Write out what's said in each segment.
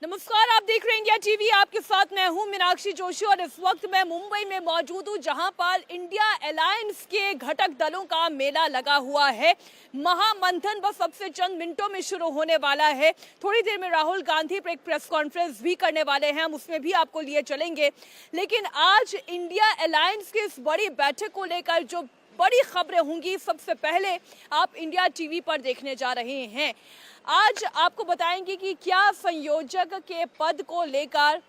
नमस्कार, आप देख रहे हैं इंडिया टीवी। आपके साथ मैं हूं मीनाक्षी जोशी और इस वक्त मैं मुंबई में मौजूद हूं, जहां पर इंडिया अलायंस के घटक दलों का मेला लगा हुआ है। महामंथन बस अब से चंद मिनटों में शुरू होने वाला है। थोड़ी देर में राहुल गांधी पर एक प्रेस कॉन्फ्रेंस भी करने वाले हैं, हम उसमें भी आपको लिए चलेंगे। लेकिन आज इंडिया अलायंस की इस बड़ी बैठक को लेकर जो बड़ी खबरें होंगी, सबसे पहले आप इंडिया टीवी पर देखने जा रहे हैं। आज आपको बताएंगे कि क्या संयोजक के पद को लेकर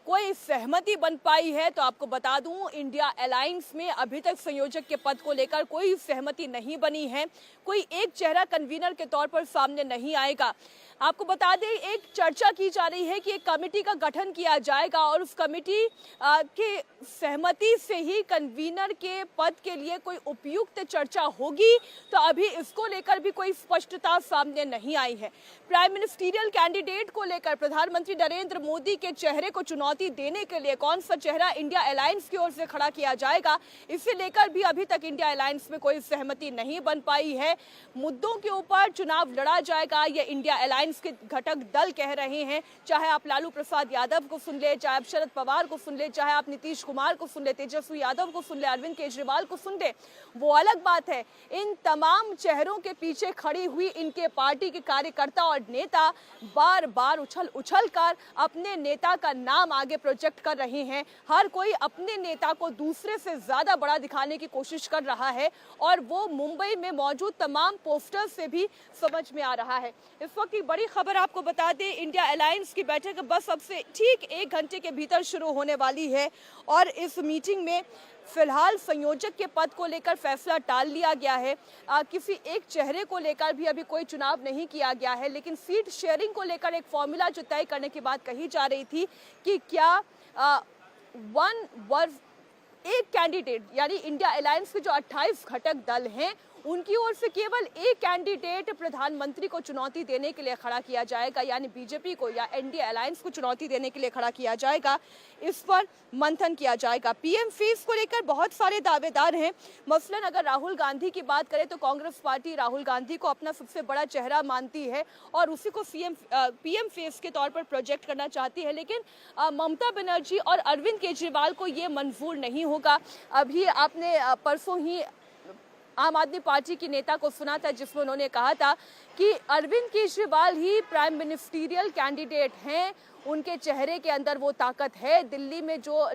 कोई सहमति बन पाई है। तो आपको बता दूं, इंडिया अलायंस में अभी तक संयोजक के पद को लेकर कोई सहमति नहीं बनी है। कोई एक चेहरा कन्वीनर के तौर पर सामने नहीं आएगा। आपको बता दें, एक चर्चा की जा रही है कि एक कमेटी का गठन किया जाएगा और उस कमेटी के सहमति से ही कन्वीनर के पद के लिए कोई उपयुक्त चर्चा होगी। तो अभी इसको लेकर भी कोई स्पष्टता सामने नहीं आई है। प्राइम मिनिस्टरियल कैंडिडेट को लेकर प्रधानमंत्री नरेंद्र मोदी के चेहरे को चुनौती देने के लिए कौन सा चेहरा इंडिया अलायंस की ओर से खड़ा किया जाएगा, इसे लेकर भी अभी तक इंडिया अलायंस में कोई सहमति नहीं बन पाई है। मुद्दों के ऊपर चुनाव लड़ा जाएगा, ये इंडिया अलायंस के घटक दल कह रहे हैं। चाहे आप लालू प्रसाद यादव को सुन ले, चाहे आप शरद पवार को सुन ले, चाहे आप नीतीश कुमार को सुन ले, तेजस्वी यादव को सुन ले, अरविंद केजरीवाल को सुन ले, वो अलग बात है। इन तमाम चेहरों के पीछे खड़ी हुई इनके पार्टी के कार्यकर्ता और नेता बार बार उछल कर अपने नेता का नाम आगे प्रोजेक्ट कर रहे हैं। हर कोई अपने नेता को दूसरे से ज्यादा बड़ा दिखाने की कोशिश कर रहा है और वो मुंबई में मौजूद तमाम पोस्टर्स से भी समझ में आ रहा है। इस वक्त की बड़ी खबर आपको बता दें, इंडिया अलायंस की बैठक बस अब से ठीक 1 घंटे के भीतर शुरू होने वाली है और इस मीटिंग में फिलहाल संयोजक के पद को लेकर फैसला टाल लिया गया है। किसी एक चेहरे को लेकर भी अभी कोई चुनाव नहीं किया गया है, लेकिन सीट शेयरिंग को लेकर एक फॉर्मूला जो तय करने की बात कही जा रही थी कि क्या एक कैंडिडेट, यानी इंडिया अलायंस के जो 28 घटक दल हैं उनकी ओर से केवल एक कैंडिडेट प्रधानमंत्री को चुनौती देने के लिए खड़ा किया जाएगा, यानी बीजेपी को या एनडीए अलायंस को चुनौती देने के लिए खड़ा किया जाएगा। इस पर मंथन किया जाएगा। पीएम फेस को लेकर बहुत सारे दावेदार हैं। मसलन अगर राहुल गांधी की बात करें तो कांग्रेस पार्टी राहुल गांधी को अपना सबसे बड़ा चेहरा मानती है और उसी को पीएम फेस के तौर पर प्रोजेक्ट करना चाहती है। लेकिन ममता बनर्जी और अरविंद केजरीवाल को ये मंजूर नहीं होगा। अभी आपने परसों ही आम आदमी पार्टी की नेता को सुना था, जिसमें उन्होंने कहा था कि अरविंद केजरीवाल ही प्राइम मिनिस्टरियल कैंडिडेट हैं, उनके चेहरे के अंदर वो ताकत है। दिल्ली में जो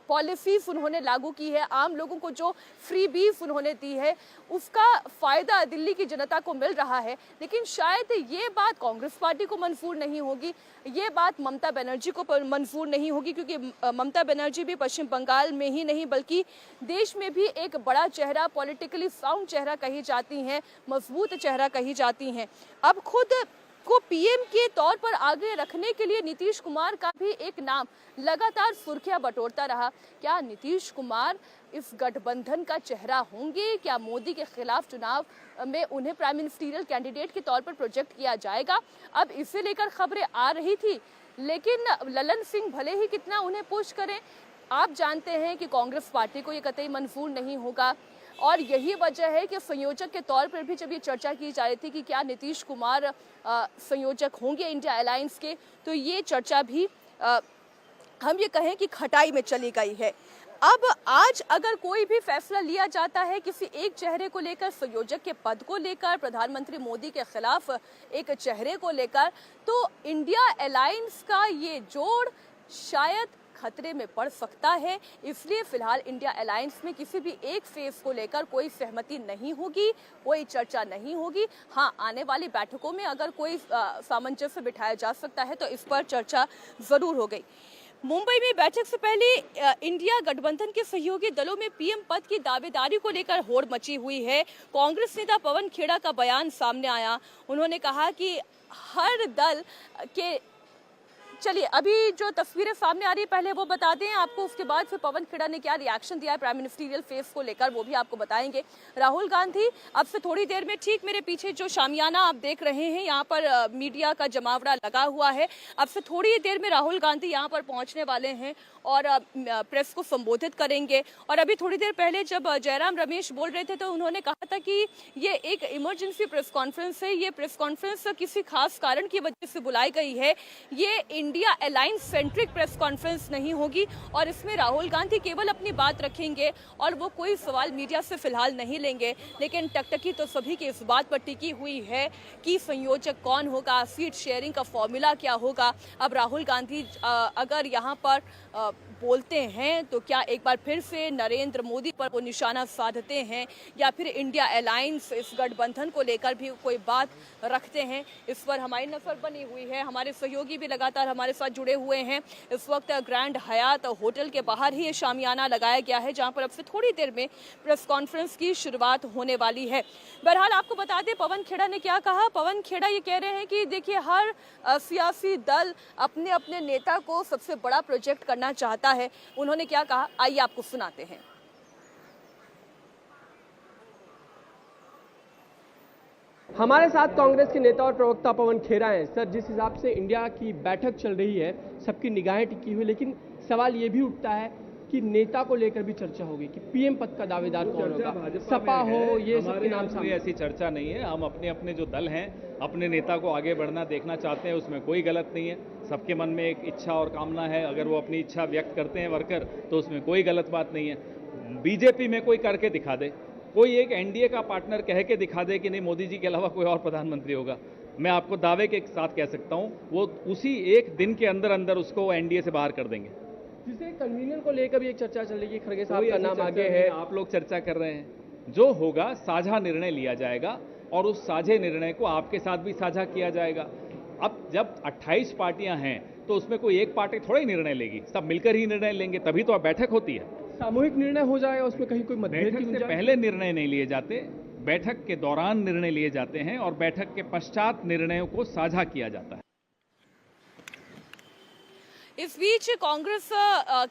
पॉलिसीज उन्होंने लागू की है, आम लोगों को जो फ्री बीफ उन्होंने दी है, उसका फायदा दिल्ली की जनता को मिल रहा है। लेकिन शायद ये बात कांग्रेस पार्टी को मंजूर नहीं होगी, ये बात ममता बनर्जी को मंजूर नहीं होगी, क्योंकि ममता बनर्जी भी पश्चिम बंगाल में ही नहीं बल्कि देश में भी एक बड़ा चेहरा, पॉलिटिकली साउंड चेहरा कही जाती हैं, मजबूत चेहरा कही जाती हैं। अब खुद को पीएम के तौर पर आगे रखने के लिए नीतीश कुमार का भी एक नाम लगातार सुर्खियां बटोरता रहा। क्या नीतीश कुमार इस गठबंधन का चेहरा होंगे? क्या मोदी के खिलाफ चुनाव में उन्हें प्राइम मिनिस्टरियल कैंडिडेट के तौर पर प्रोजेक्ट किया जाएगा? अब इसे लेकर खबरें आ रही थी, लेकिन ललन सिंह भले ही कितना उन्हें पुश करें, आप जानते हैं कि कांग्रेस पार्टी को ये कतई मंजूर नहीं होगा। और यही वजह है कि संयोजक के तौर पर भी जब ये चर्चा की जा रही थी कि क्या नीतीश कुमार संयोजक होंगे इंडिया अलायंस के, तो ये चर्चा भी हम ये कहें कि खटाई में चली गई है। अब आज अगर कोई भी फैसला लिया जाता है किसी एक चेहरे को लेकर, संयोजक के पद को लेकर, प्रधानमंत्री मोदी के खिलाफ एक चेहरे को लेकर, तो इंडिया अलायंस का ये जोड़ शायद खतरे में पड़ सकता है। इसलिए फिलहाल इंडिया अलायंस में किसी भी एक फेस को लेकर कोई सहमति नहीं होगी, कोई चर्चा नहीं होगी। हाँ, आने वाली बैठकों में अगर कोई सामंजस्य बिठाया जा सकता है तो इस पर चर्चा जरूर हो गई। मुंबई में बैठक से पहले इंडिया गठबंधन के सहयोगी दलों में पीएम पद की दावेदारी को लेकर होड़ मची हुई है। कांग्रेस नेता पवन खेड़ा का बयान सामने आया। उन्होंने कहा कि हर दल के चलिए, अभी जो तस्वीरें सामने आ रही है पहले वो बता दें आपको, उसके बाद फिर पवन खेड़ा ने क्या रिएक्शन दिया है प्राइम मिनिस्टीरियल फेस को लेकर वो भी आपको बताएंगे। राहुल गांधी अब से थोड़ी देर में, ठीक मेरे पीछे जो शामियाना आप देख रहे हैं यहाँ पर मीडिया का जमावड़ा लगा हुआ है, अब से थोड़ी देर में राहुल गांधी यहाँ पर पहुंचने वाले हैं और प्रेस को संबोधित करेंगे। और अभी थोड़ी देर पहले जब जयराम रमेश बोल रहे थे तो उन्होंने कहा था कि ये एक इमरजेंसी प्रेस कॉन्फ्रेंस है, ये प्रेस कॉन्फ्रेंस किसी खास कारण की वजह से बुलाई गई है, ये India alliance centric press conference नहीं होगी और इसमें राहुल गांधी केवल अपनी बात रखेंगे और वो कोई सवाल मीडिया से फिलहाल नहीं लेंगे। लेकिन टकटकी तो सभी की इस बात पर टिकी हुई है कि संयोजक कौन होगा, सीट शेयरिंग का फॉर्मूला क्या होगा। अब राहुल गांधी अगर यहाँ पर बोलते हैं तो क्या एक बार फिर से नरेंद्र मोदी पर वो निशाना साधते हैं या फिर इंडिया अलायंस इस गठबंधन को लेकर भी कोई बात रखते हैं, इस पर हमारी नजर बनी हुई है। हमारे सहयोगी भी लगातार हमारे साथ जुड़े हुए हैं। इस वक्त ग्रैंड हयात होटल के बाहर ही शामियाना लगाया गया है जहां पर अब से थोड़ी देर में प्रेस कॉन्फ्रेंस की शुरुआत होने वाली है। बहरहाल आपको बता दें पवन खेड़ा ने क्या कहा। पवन खेड़ा ये कह रहे हैं कि देखिए, हर सियासी दल अपने अपने नेता को सबसे बड़ा प्रोजेक्ट करना चाहता है। उन्होंने क्या कहा, आइए आपको सुनाते हैं। हमारे साथ कांग्रेस के नेता और प्रवक्ता पवन खेड़ा हैं। सर, जिस हिसाब से इंडिया की बैठक चल रही है, सबकी निगाहें टिकी हुई, लेकिन सवाल ये भी उठता है कि नेता को लेकर भी चर्चा होगी कि पीएम पद का दावेदार कौन होगा, सपा हो, ये सबके नाम सामने। ऐसी चर्चा नहीं है। हम अपने अपने जो दल हैं, अपने नेता को आगे बढ़ना देखना चाहते हैं, उसमें कोई गलत नहीं है। सबके मन में एक इच्छा और कामना है, अगर वो अपनी इच्छा व्यक्त करते हैं वर्कर, तो उसमें कोई गलत बात नहीं है। बीजेपी में कोई करके दिखा दे, कोई एक एनडीए का पार्टनर कह के दिखा दे कि नहीं मोदी जी के अलावा कोई और प्रधानमंत्री होगा, मैं आपको दावे के साथ कह सकता हूं वो उसी एक दिन के अंदर अंदर उसको एनडीए से बाहर कर देंगे। जिसे कन्वीनर को लेकर भी एक चर्चा चल रही है, खड़गे साहब का नाम आगे है, आप लोग चर्चा कर रहे हैं। जो होगा साझा निर्णय लिया जाएगा और उस साझे निर्णय को आपके साथ भी साझा किया जाएगा। अब जब 28 पार्टियां हैं तो उसमें कोई एक पार्टी थोड़ा ही निर्णय लेगी, सब मिलकर ही निर्णय लेंगे, तभी तो बैठक होती है। सामूहिक निर्णय हो जाएगा, उसमें कहीं कोई मतभेद बैठक से पहले निर्णय नहीं लिए जाते, बैठक के दौरान निर्णय लिए जाते हैं और बैठक के पश्चात निर्णयों को साझा किया जाता है। इस बीच कांग्रेस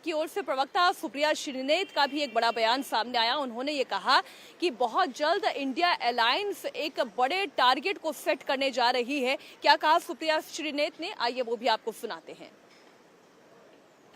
की ओर से प्रवक्ता सुप्रिया श्रीनेत का भी एक बड़ा बयान सामने आया। उन्होंने ये कहा कि बहुत जल्द इंडिया अलायंस एक बड़े टारगेट को सेट करने जा रही है। क्या कहा सुप्रिया श्रीनेत ने, आइए वो भी आपको सुनाते हैं।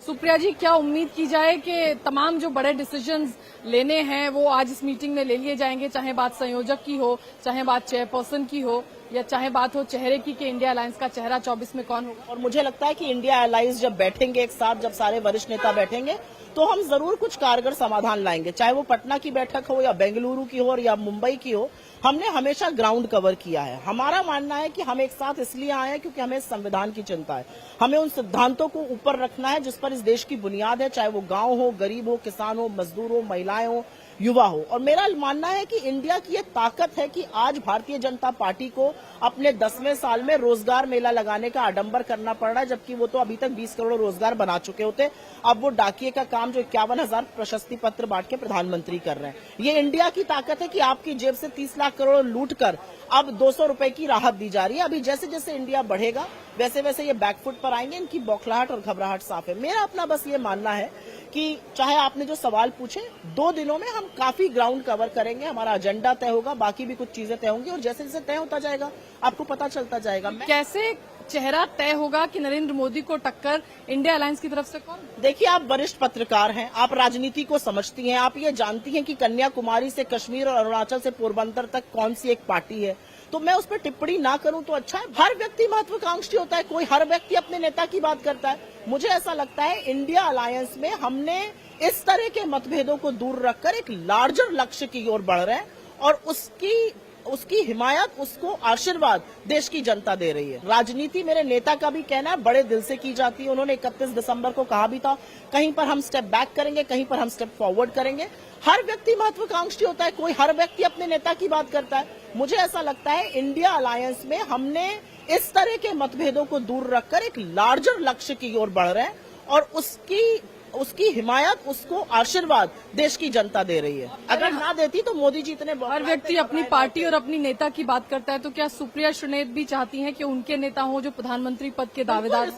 सुप्रिया जी, क्या उम्मीद की जाए कि तमाम जो बड़े डिसीजंस लेने हैं वो आज इस मीटिंग में ले लिए जाएंगे, चाहे बात संयोजक की हो, चाहे बात चेयरपर्सन की हो, या चाहे बात हो चेहरे की कि इंडिया अलायंस का चेहरा 24 में कौन होगा? और मुझे लगता है कि इंडिया अलायंस जब बैठेंगे एक साथ, जब सारे वरिष्ठ नेता बैठेंगे तो हम जरूर कुछ कारगर समाधान लाएंगे, चाहे वो पटना की बैठक हो या बेंगलुरु की हो या मुंबई की हो। हमने हमेशा ग्राउंड कवर किया है। हमारा मानना है कि हम एक साथ इसलिए आए हैं क्योंकि हमें संविधान की चिंता है। हमें उन सिद्धांतों को ऊपर रखना है जिस पर इस देश की बुनियाद है, चाहे वो गांव हो, गरीब हो, किसान हो, मजदूर हो, महिलाएं हो, युवा हो। और मेरा मानना है कि इंडिया की ये ताकत है कि आज भारतीय जनता पार्टी को अपने 10वें साल में रोजगार मेला लगाने का आडंबर करना पड़ रहा है, जबकि वो तो अभी तक 20 करोड़ रोजगार बना चुके होते। अब वो डाकिए का काम जो 51,000 प्रशस्ति पत्र बांट के प्रधानमंत्री कर रहे हैं। ये इंडिया की ताकत है कि आपकी जेब से 30 लाख करोड़ लूट कर अब 200 रुपए की राहत दी जा रही है। अभी जैसे जैसे इंडिया बढ़ेगा वैसे वैसे ये बैकफुट पर आएंगे। इनकी बौखलाहट और घबराहट साफ है। मेरा अपना बस ये मानना है कि चाहे आपने जो सवाल पूछे, 2 दिनों में हम काफी ग्राउंड कवर करेंगे। हमारा एजेंडा तय होगा, बाकी भी कुछ चीजें तय होंगी और जैसे जैसे तय होता जाएगा आपको पता चलता जाएगा। कैसे चेहरा तय होगा कि नरेंद्र मोदी को टक्कर इंडिया अलायंस की तरफ से कौन? देखिए, आप वरिष्ठ पत्रकार हैं, आप राजनीति को समझती हैं, आप ये जानती हैं कि कन्याकुमारी से कश्मीर और अरुणाचल से पोरबंदर तक कौन सी एक पार्टी है। तो मैं उस पर टिप्पणी ना करूं तो अच्छा है। हर व्यक्ति महत्वाकांक्षी होता है, कोई हर व्यक्ति अपने नेता की बात करता है। मुझे ऐसा लगता है इंडिया अलायंस में हमने इस तरह के मतभेदों को दूर रखकर एक लार्जर लक्ष्य की ओर बढ़ रहे हैं और उसकी हिमायत, उसको आशीर्वाद देश की जनता दे रही है। राजनीति, मेरे नेता का भी कहना है, बड़े दिल से की जाती है। उन्होंने 31 दिसंबर को कहा भी था, कहीं पर हम स्टेप बैक करेंगे, कहीं पर हम स्टेप फॉरवर्ड करेंगे। हर व्यक्ति महत्वाकांक्षी होता है, कोई हर व्यक्ति अपने नेता की बात करता है। मुझे ऐसा लगता है इंडिया अलायंस में हमने इस तरह के मतभेदों को दूर रखकर एक लार्जर लक्ष्य की ओर बढ़ रहे हैं और उसकी हिमायत, उसको आशीर्वाद देश की जनता दे रही है। अगर ना देती तो मोदी जी इतने हर व्यक्ति अपनी पार्टी और अपनी नेता की बात करता है, तो क्या सुप्रिया श्रीनेत भी चाहती हैं कि उनके नेता हों जो प्रधानमंत्री पद के दावेदार?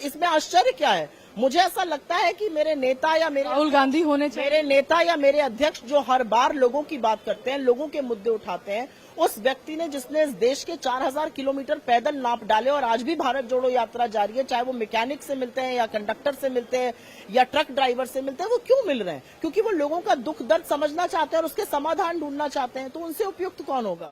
इसमें आश्चर्य क्या है? मुझे ऐसा लगता है कि मेरे नेता या मेरे राहुल गांधी होने चाहिए। मेरे नेता या मेरे अध्यक्ष जो हर बार लोगों की बात करते हैं, लोगों के मुद्दे उठाते हैं, उस व्यक्ति ने जिसने इस देश के 4000 किलोमीटर पैदल नाप डाले और आज भी भारत जोड़ो यात्रा जारी है, चाहे वो मैकेनिक से मिलते हैं या कंडक्टर से मिलते हैं या ट्रक ड्राइवर से मिलते हैं, वो क्यों मिल रहे हैं? क्योंकि वो लोगों का दुख दर्द समझना चाहते हैं और उसके समाधान ढूंढना चाहते हैं। तो उनसे उपयुक्त कौन होगा?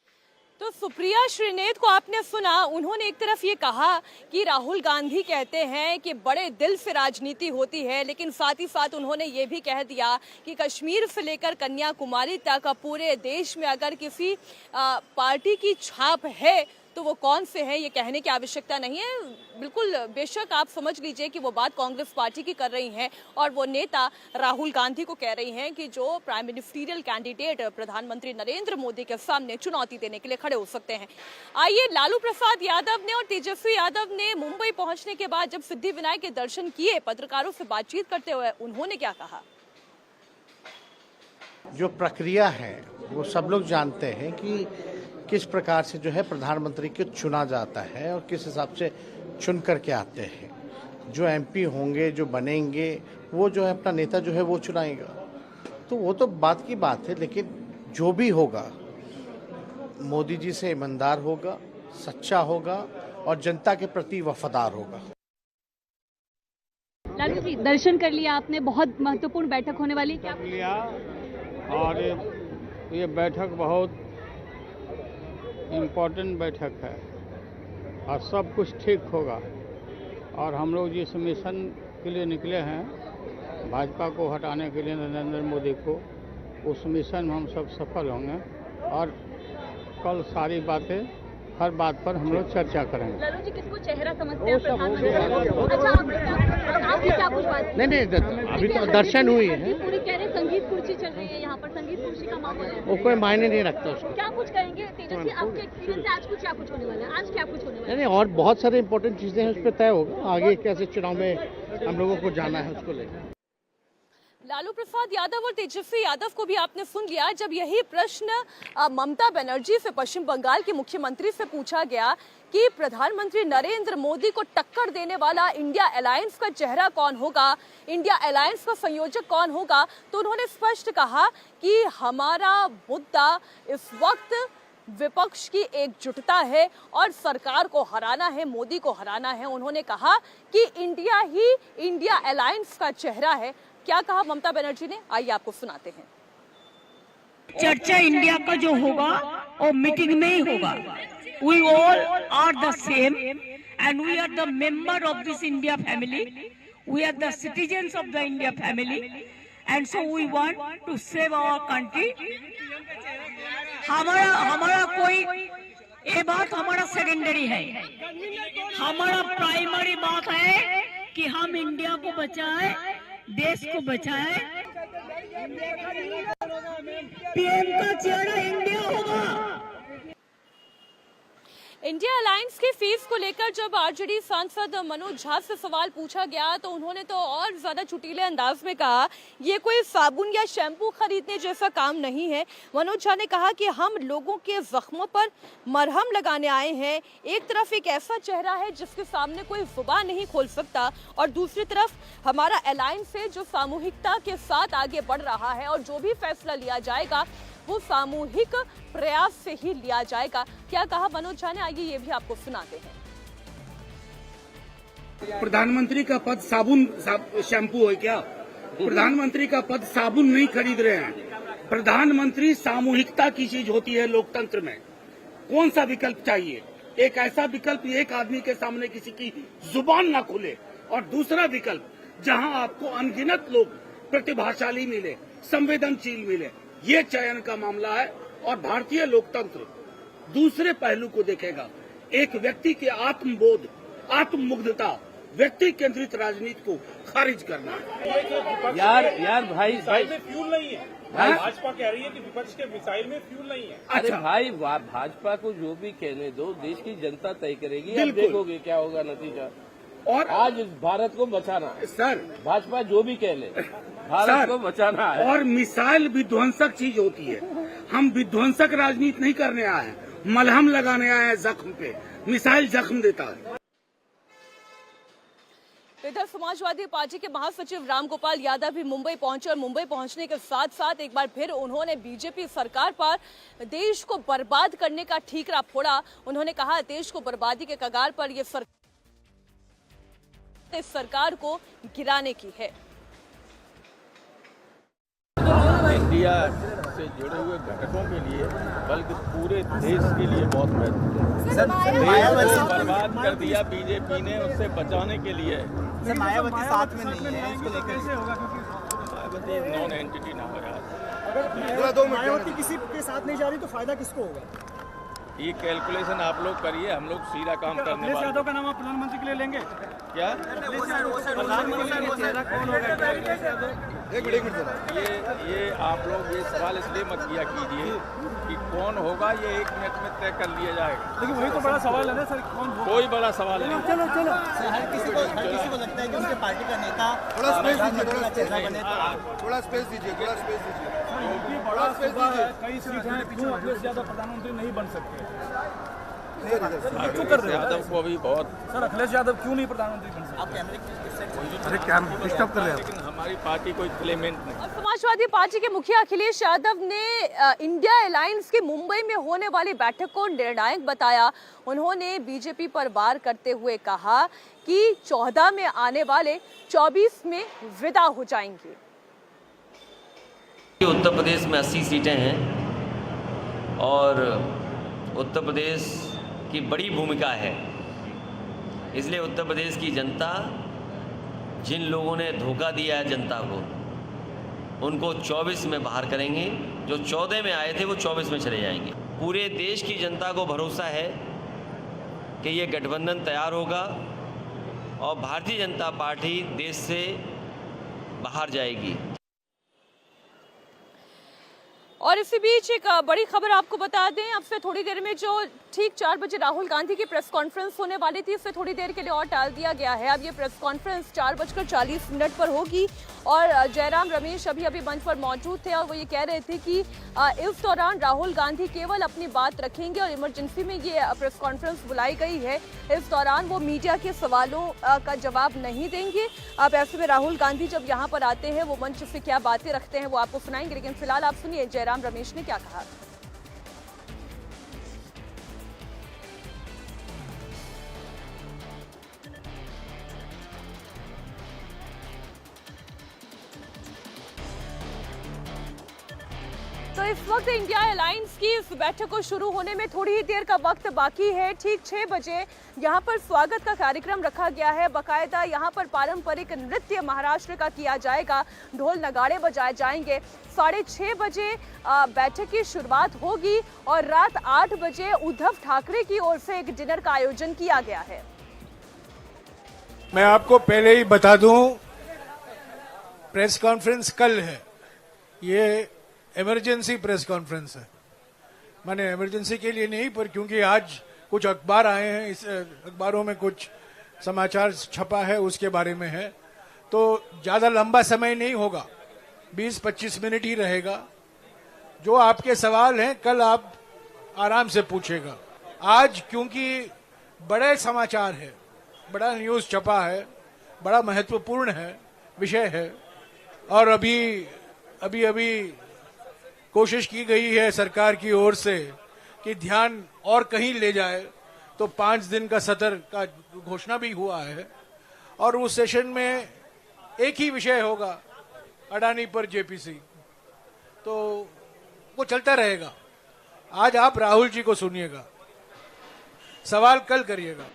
तो सुप्रिया श्रीनेत को आपने सुना, उन्होंने एक तरफ ये कहा कि राहुल गांधी कहते हैं कि बड़े दिल से राजनीति होती है, लेकिन साथ ही साथ उन्होंने ये भी कह दिया कि कश्मीर से लेकर कन्याकुमारी तक पूरे देश में अगर किसी पार्टी की छाप है तो वो कौन से है, ये कहने की आवश्यकता नहीं है। बिल्कुल बेशक आप समझ लीजिए कि वो बात कांग्रेस पार्टी की कर रही हैं और वो नेता राहुल गांधी को कह रही हैं कि जो प्राइम मिनिस्टरियल कैंडिडेट प्रधानमंत्री नरेंद्र मोदी के सामने चुनौती देने के लिए खड़े हो सकते हैं। आइए, लालू प्रसाद यादव ने और तेजस्वी यादव ने मुंबई पहुंचने के बाद जब सिद्धिविनायक के दर्शन किए, पत्रकारों से बातचीत करते हुए उन्होंने क्या कहा? जो प्रक्रिया है वो सब लोग जानते हैं कि किस प्रकार से जो है प्रधानमंत्री को चुना जाता है और किस हिसाब से चुन करके आते हैं। जो एमपी होंगे, जो बनेंगे, वो जो है अपना नेता जो है वो चुनाएगा। तो वो तो बात की बात है, लेकिन जो भी होगा मोदी जी से ईमानदार होगा, सच्चा होगा और जनता के प्रति वफादार होगा। लालू जी, दर्शन कर लिया आपने, बहुत महत्वपूर्ण बैठक होने वाली, क्या लिया? और ये बैठक बहुत इम्पोर्टेंट बैठक है और सब कुछ ठीक होगा। और हम लोग जिस मिशन के लिए निकले हैं, भाजपा को हटाने के लिए नरेंद्र मोदी को, उस मिशन में हम सब सफल होंगे और कल सारी बातें, हर बात पर हम लोग चर्चा करेंगे। लालू जी, किसको चेहरा समझते हैं प्रधानमंत्री? अच्छा, आपकी क्या कुछ बात? नहीं, अभी तो दर्शन हुई है। पूरी कह रहे संगीत कुर्सी चल रही है यहाँ पर, संगीत कुर्सी का माहौल है। वो कोई मायने नहीं रखता उसको। क्या कुछ कहेंगे तेजस्वी, आपके एक्सपीरियंस से आज कुछ क्या कुछ होने वाला है? आज क्या कुछ होने वाला है? नहीं, और बहुत सारे इंपॉर्टेंट चीजें हैं, उस पर तय होगा आगे कैसे चुनाव में हम लोगों को जाना है, उसको लेकर। लालू प्रसाद यादव और तेजस्वी यादव को भी आपने सुन लिया। जब यही प्रश्न ममता बनर्जी से, पश्चिम बंगाल की मुख्यमंत्री से पूछा गया कि प्रधानमंत्री नरेंद्र मोदी को टक्कर देने वाला इंडिया अलायंस का चेहरा कौन होगा, इंडिया अलायंस का संयोजक कौन होगा, तो उन्होंने स्पष्ट कहा कि हमारा मुद्दा इस वक्त विपक्ष की एकजुटता है और सरकार को हराना है, मोदी को हराना है। उन्होंने कहा कि इंडिया ही इंडिया अलायंस का चेहरा है। क्या कहा ममता बनर्जी ने, आइए आपको सुनाते हैं। चर्चा इंडिया का जो होगा वो मीटिंग में ही होगा। We all are the same and we are the member of this India family. We are the citizens of the India family and so we want to save our country. हमारा कोई ये बात हमारा secondary है। हमारा primary बात है कि हम इंडिया को बचाएं, देश को बचाएं। पीएम का चेहरा इंडिया होगा। इंडिया अलायंस की फीस को लेकर जब आरजेडी सांसद मनोज झा से सवाल पूछा गया तो उन्होंने तो और ज्यादा चुटीले अंदाज में कहा, ये कोई साबुन या शैम्पू खरीदने जैसा काम नहीं है। मनोज झा ने कहा कि हम लोगों के जख्मों पर मरहम लगाने आए हैं। एक तरफ एक ऐसा चेहरा है जिसके सामने कोई जुबान नहीं खोल सकता और दूसरी तरफ हमारा अलायंस है जो सामूहिकता के साथ आगे बढ़ रहा है और जो भी फैसला लिया जाएगा वो सामूहिक प्रयास से ही लिया जाएगा। क्या कहा मनोज झा ने, आइए ये भी आपको सुनाते हैं। प्रधानमंत्री का पद साबुन शैम्पू है क्या? प्रधानमंत्री का पद साबुन नहीं खरीद रहे हैं। प्रधानमंत्री सामूहिकता की चीज होती है लोकतंत्र में। कौन सा विकल्प चाहिए? एक ऐसा विकल्प, एक आदमी के सामने किसी की जुबान ना खुले, और दूसरा विकल्प जहां आपको अनगिनत लोग प्रतिभाशाली मिले, संवेदनशील मिले। ये चयन का मामला है और भारतीय लोकतंत्र दूसरे पहलू को देखेगा। एक व्यक्ति के आत्मबोध, आत्ममुग्धता, व्यक्ति केंद्रित राजनीति को खारिज करना है। यार भाई में फ्यूल नहीं है। भाजपा कह रही है कि विपक्ष के मिसाइल में फ्यूल नहीं है। अरे भाई, भाजपा को जो भी कहने दो, देश की जनता तय करेगी। अब देखोगे क्या होगा नतीजा। और आज भारत को बचाना है सर, भाजपा जो भी कह ले, भारत को बचाना है। और मिसाइल विध्वंसक चीज होती है। हम विध्वंसक राजनीति नहीं करने आए हैं, मलहम लगाने आए हैं जख्म पे। मिसाइल जख्म देता है। इधर समाजवादी पार्टी के महासचिव रामगोपाल यादव भी मुंबई पहुंचे और मुंबई पहुंचने के साथ साथ एक बार फिर उन्होंने बीजेपी सरकार पर देश को बर्बाद करने का ठीकरा फोड़ा। उन्होंने कहा देश को बर्बादी के कगार पर ये सरकार को गिराने की है। इंडिया से जुड़े हुए घटकों के लिए बल्कि पूरे देश के लिए बहुत महत्वपूर्ण है। देश को बर्बाद कर दिया बीजेपी ने, उससे बचाने के लिए। मायावती साथ में नहीं है, इसको लेकर कैसे होगा? क्योंकि मायावती नॉन एंटिटी ना हो यार। अगर मायावती किसी के साथ नहीं जा रही तो फायदा किसको होगा? ये कैलकुलेशन आप लोग करिए, हम लोग सीधा काम करने वाले। यादव का नाम आप प्रधानमंत्री के लिए लेंगे क्या? ये आप लोग ये सवाल इसलिए मत किया कीजिए कि कौन होगा, ये 1 मिनट में तय कर लिया जाएगा। लेकिन वही तो बड़ा सवाल है ना सर, कौन होगा? कोई बड़ा सवाल नहीं। चलो हर किसी को लगता है कि उसके पार्टी का नेता थोड़ा स्पेस दीजिए, थोड़ा स्पेस दीजिए। बड़ा सूबा है, कई सीट हैं, क्यों अखिलेश यादव प्रधानमंत्री नहीं बन सकते? अखिलेश यादव को अभी बहुत सर, अखिलेश यादव क्यों नहीं प्रधानमंत्री बन सकते? आप कैमरे डिस्टर्ब कर रहे हैं। लेकिन हमारी पार्टी कोई क्लेमेंट नहीं। और समाजवादी पार्टी के मुखिया अखिलेश यादव ने इंडिया अलायंस की मुंबई में होने वाली बैठक को निर्णायक बताया। उन्होंने बीजेपी पर वार करते हुए कहा कि 14 में आने वाले 24 में विदा हो जाएंगे। उत्तर प्रदेश में 80 सीटें हैं और उत्तर प्रदेश की बड़ी भूमिका है। इसलिए उत्तर प्रदेश की जनता, जिन लोगों ने धोखा दिया है जनता को, उनको 24 में बाहर करेंगे। जो 14 में आए थे वो 24 में चले जाएंगे। पूरे देश की जनता को भरोसा है कि ये गठबंधन तैयार होगा और भारतीय जनता पार्टी देश से बाहर जाएगी। और इसी बीच एक बड़ी खबर आपको बता दें, अब से थोड़ी देर में जो ठीक 4 बजे राहुल गांधी की प्रेस कॉन्फ्रेंस होने वाली थी, इसे थोड़ी देर के लिए और टाल दिया गया है। अब ये प्रेस कॉन्फ्रेंस 4:40 पर होगी और जयराम रमेश अभी मंच पर मौजूद थे और वो ये कह रहे थे कि इस दौरान राहुल गांधी केवल अपनी बात रखेंगे और इमरजेंसी में ये प्रेस कॉन्फ्रेंस बुलाई गई है। इस दौरान वो मीडिया के सवालों का जवाब नहीं देंगे। अब ऐसे में राहुल गांधी जब यहाँ पर आते हैं वो मंच से क्या बातें रखते हैं वो आपको सुनाएंगे, लेकिन फिलहाल आप सुनिए जयराम रमेश ने क्या कहा। तो इस वक्त इंडिया अलायंस की इस बैठक को शुरू होने में थोड़ी ही देर का वक्त बाकी है। ठीक 6 बजे यहाँ पर स्वागत का कार्यक्रम रखा गया है। बाकायदा यहाँ पर पारंपरिक नृत्य महाराष्ट्र का किया जाएगा, ढोल नगाड़े बजाए जाएंगे। 6:30 बजे बैठक की शुरुआत होगी और रात 8 बजे उद्धव ठाकरे की ओर से एक डिनर का आयोजन किया गया है। मैं आपको पहले ही बता दूं, प्रेस कॉन्फ्रेंस कल है। ये इमरजेंसी प्रेस कॉन्फ्रेंस है। माने इमरजेंसी के लिए नहीं, पर क्योंकि आज कुछ अखबार आए हैं, इस अखबारों में कुछ समाचार छपा है, उसके बारे में है, तो ज्यादा लंबा समय नहीं होगा, 20-25 मिनट ही रहेगा। जो आपके सवाल हैं कल आप आराम से पूछेगा। आज क्योंकि बड़े समाचार है, बड़ा न्यूज छपा है, बड़ा महत्वपूर्ण है, विषय है, और अभी कोशिश की गई है सरकार की ओर से कि ध्यान और कहीं ले जाए, तो 5 दिन का सत्र का घोषणा भी हुआ है और उस सेशन में एक ही विषय होगा, अडानी पर जेपीसी, तो वो चलता रहेगा। आज आप राहुल जी को सुनिएगा, सवाल कल करिएगा।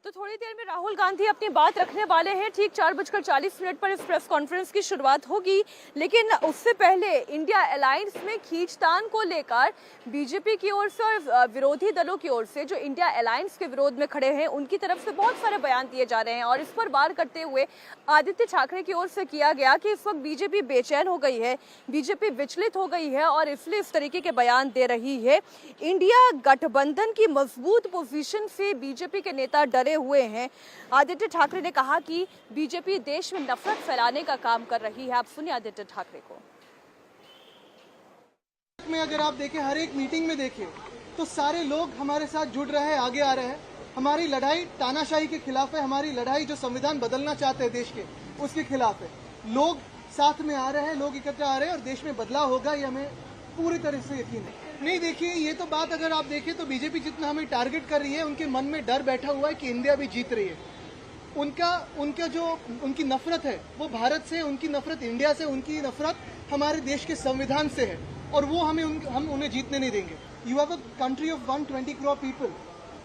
तो तो थोड़ी देर में राहुल गांधी अपनी बात रखने वाले हैं। ठीक 4:40 पर इस प्रेस कॉन्फ्रेंस की शुरुआत होगी, लेकिन उससे पहले इंडिया अलायंस में खींचतान को लेकर बीजेपी की ओर से और विरोधी दलों की ओर से जो इंडिया अलायंस के विरोध में खड़े हैं उनकी तरफ से बहुत सारे बयान दिए जा रहे हैं। और इस पर वार करते हुए आदित्य ठाकरे की ओर से किया गया कि इस वक्त बीजेपी बेचैन हो गई है, बीजेपी विचलित हो गई है और इसलिए इस तरीके के बयान दे रही है। इंडिया गठबंधन की मजबूत पोजीशन से बीजेपी के नेता डरे हुए हैं। आदित्य ठाकरे ने कहा कि बीजेपी देश में नफरत फैलाने का काम कर रही है। आप सुनिए आदित्य ठाकरे को। में अगर आप देखें, हर एक मीटिंग में देखें तो सारे लोग हमारे साथ जुड़ रहे हैं, आगे आ रहे हैं। हमारी लड़ाई तानाशाही के खिलाफ है, हमारी लड़ाई जो संविधान बदलना चाहते हैं देश के, उसके खिलाफ है। लोग साथ में आ रहे हैं, लोग इकट्ठा आ रहे हैं और देश में बदलाव होगा, ये हमें पूरी तरह से यकीन है। नहीं, देखिए, ये तो बात अगर आप देखें तो बीजेपी जितना हमें टारगेट कर रही है, उनके मन में डर बैठा हुआ है कि इंडिया भी जीत रही है। उनका जो उनकी नफरत है वो भारत से, उनकी नफरत इंडिया से, उनकी नफरत हमारे देश के संविधान से है और वो हम उन्हें जीतने नहीं देंगे। You have a country of 120 crore people.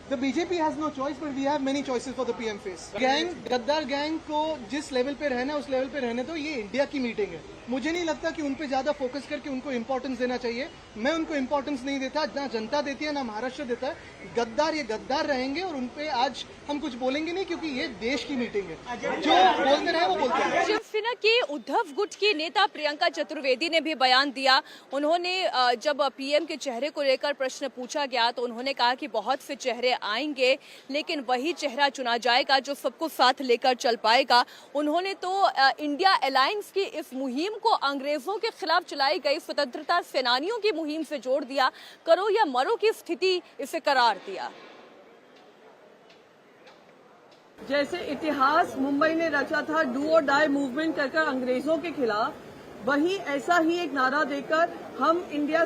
The BJP has no choice, but we have many choices for the PM face. Gang, गद्दार गैंग को जिस लेवल पे रहना है उस लेवल पे रहने दो। ये इंडिया की मीटिंग है, मुझे नहीं लगता कि उन पे ज्यादा फोकस करके उनको इम्पोर्टेंस देना चाहिए। मैं उनको इम्पोर्टेंस नहीं देता, ना जनता देती है ना महाराष्ट्र देता है। गद्दार ये गद्दार रहेंगे और उन पे आज हम कुछ बोलेंगे नहीं, क्योंकि ये देश की मीटिंग है। जो बोलते रहे वो बोलते रहे। शिवसेना के उद्धव गुट की नेता प्रियंका चतुर्वेदी ने भी बयान दिया। उन्होंने जब पीएम के चेहरे को लेकर प्रश्न पूछा गया तो उन्होंने कहा कि बहुत से चेहरे आएंगे लेकिन वही चेहरा चुना जाएगा जो सबको साथ लेकर चल पाएगा। उन्होंने तो इंडिया अलायंस की इस मुहिम को अंग्रेजों के खिलाफ चलाई गई स्वतंत्रता सेनानियों की मुहिम से जोड़ दिया। करो या मरो की स्थिति इसे करार दिया। जैसे इतिहास मुंबई ने रचा था डू और डाई मूवमेंट कर अंग्रेजों के खिलाफ, वही ऐसा ही एक नारा देकर हम इंडिया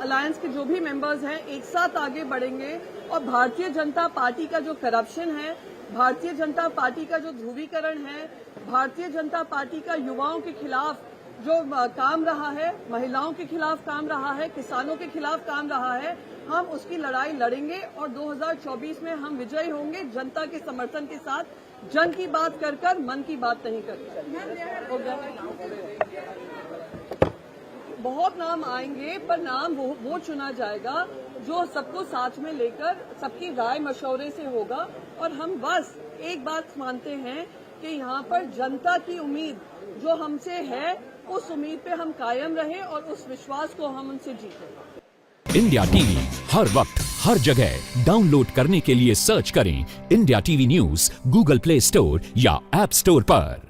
अलायंस के जो भी मेंबर्स हैं एक साथ आगे बढ़ेंगे और भारतीय जनता पार्टी का जो करप्शन है, भारतीय जनता पार्टी का जो ध्रुवीकरण है, भारतीय जनता पार्टी का युवाओं के खिलाफ जो काम रहा है, महिलाओं के खिलाफ काम रहा है, किसानों के खिलाफ काम रहा है, हम उसकी लड़ाई लड़ेंगे और 2024 में हम विजयी होंगे जनता के समर्थन के साथ। जन की बात कर मन की बात नहीं कर। बहुत नाम आएंगे पर नाम वो चुना जाएगा जो सबको साथ में लेकर सबकी राय मशवरे से होगा। और हम बस एक बात मानते हैं कि यहाँ पर जनता की उम्मीद जो हमसे है, उस उम्मीद पे हम कायम रहे और उस विश्वास को हम उनसे जीतें। इंडिया टीवी हर वक्त हर जगह डाउनलोड करने के लिए सर्च करें India TV news Google play store या ऐप स्टोर पर।